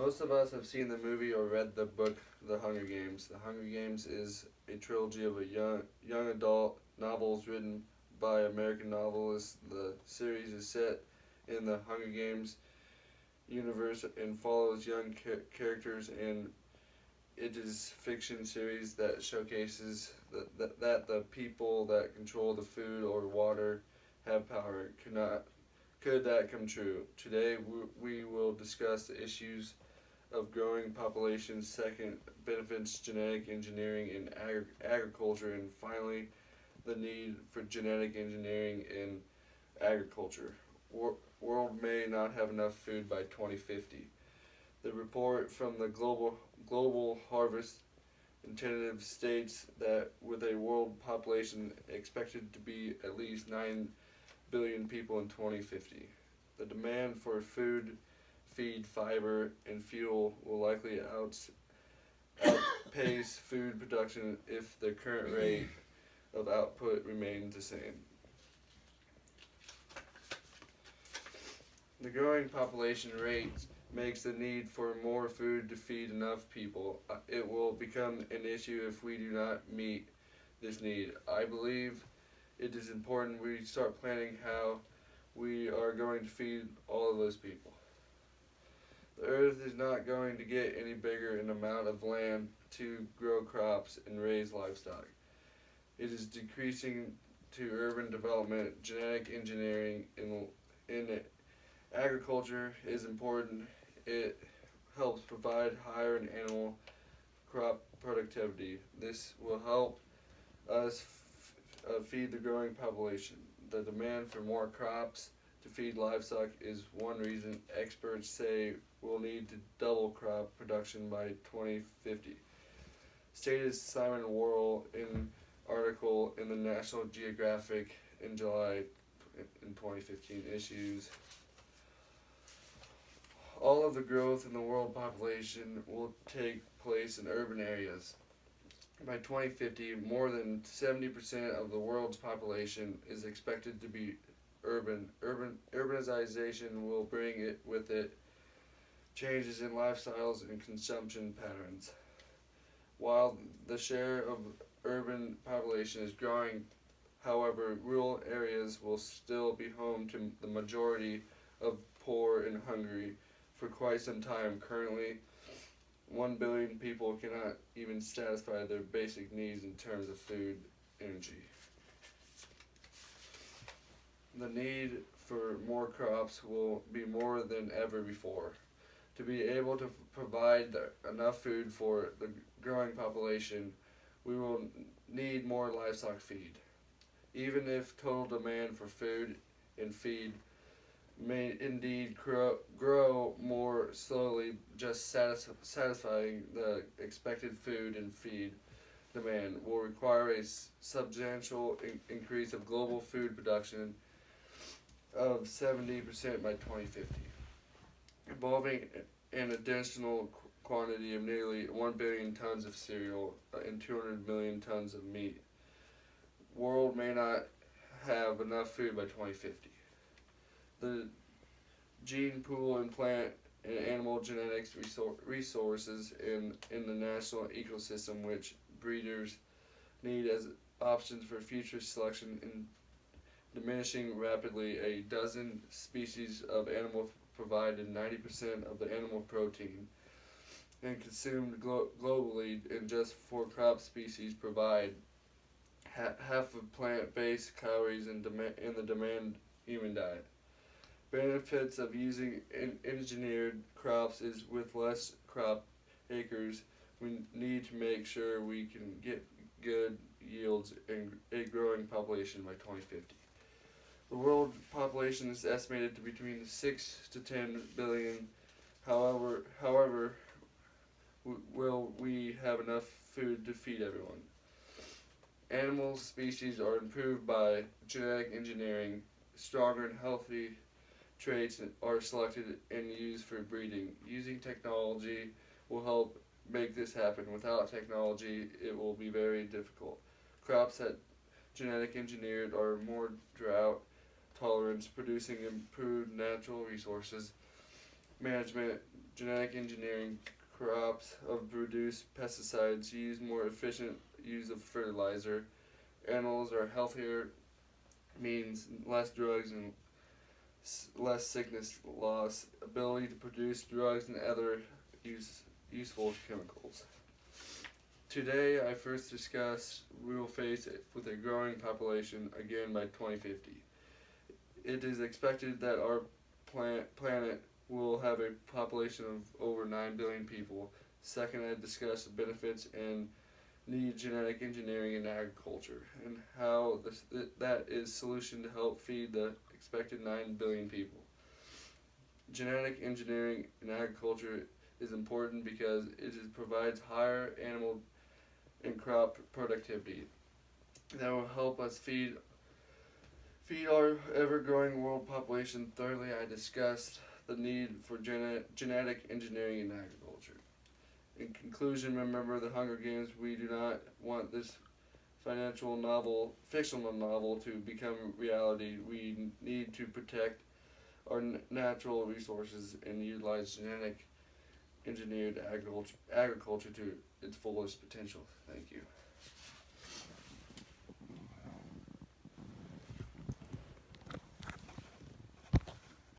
Most of us have seen the movie or read the book The Hunger Games. The Hunger Games is a trilogy of young adult novels written by American novelists. The series is set in the Hunger Games universe and follows young characters, and it is fiction series that showcases that the people that control the food or water have power. Could that come true? Today we will discuss the issues of growing populations, second, benefits genetic engineering in agriculture, and finally, the need for genetic engineering in agriculture. World may not have enough food by 2050. The report from the Global Harvest Initiative states that with a world population expected to be at least 9 billion people in 2050, the demand for food, feed, fiber, and fuel will likely outpace food production if the current rate of output remains the same. The growing population rate makes the need for more food to feed enough people. It will become an issue if we do not meet this need. I believe it is important we start planning how we are going to feed all of those people. The earth is not going to get any bigger in amount of land to grow crops and raise livestock. It is decreasing to urban development. Genetic engineering in agriculture is important. It helps provide higher animal crop productivity. This will help us feed the growing population. The demand for more crops to feed livestock is one reason experts say we'll need to double crop production by 2050. Stated Simon Worrell in article in the National Geographic in July in 2015 issues. All of the growth in the world population will take place in urban areas. By 2050, more than 70% of the world's population is expected to be urban. Urbanization will bring it with it changes in lifestyles and consumption patterns. While the share of urban population is growing, however, rural areas will still be home to the majority of poor and hungry for quite some time. Currently, 1 billion people cannot even satisfy their basic needs in terms of food, energy. The need for more crops will be more than ever before. To be able to provide enough food for the growing population, we will need more livestock feed. Even if total demand for food and feed may indeed grow more slowly, just satisfying the expected food and feed demand will require a substantial increase of global food production of 70% by 2050, involving an additional quantity of nearly 1 billion tons of cereal and 200 million tons of meat. World may not have enough food by 2050. The gene pool and plant and animal genetics resources in the national ecosystem, which breeders need as options for future selection, in diminishing rapidly. A dozen species of animal provided 90% of the animal protein and consumed globally, and just 4 crop species provide half of plant-based calories in the demand human diet. Benefits of using engineered crops is with less crop acres, we need to make sure we can get good yields and a growing population by 2050. The world population is estimated to be between 6 to 10 billion. However, will we have enough food to feed everyone? Animal species are improved by genetic engineering. Stronger and healthy traits are selected and used for breeding. Using technology will help make this happen. Without technology, it will be very difficult. Crops that genetic engineered are more drought tolerant, producing improved natural resources. management, genetic engineering crops of reduced pesticides, use more efficient use of fertilizer. Animals are healthier, means less drugs and less sickness loss, ability to produce drugs and other useful chemicals. Today, I first discuss we will face it with a growing population again by 2050. It is expected that our planet will have a population of over 9 billion people. Second, I discuss the benefits and need genetic engineering in agriculture and how that is solution to help feed the expected 9 billion people. Genetic engineering in agriculture is important because provides higher animal and crop productivity that will help us feed our ever-growing world population. Thirdly, I discussed the need for genetic engineering in agriculture. In conclusion, remember the Hunger Games. We do not want this fictional novel to become reality. We need to protect our natural resources and utilize genetic engineered agriculture to its fullest potential. Thank you.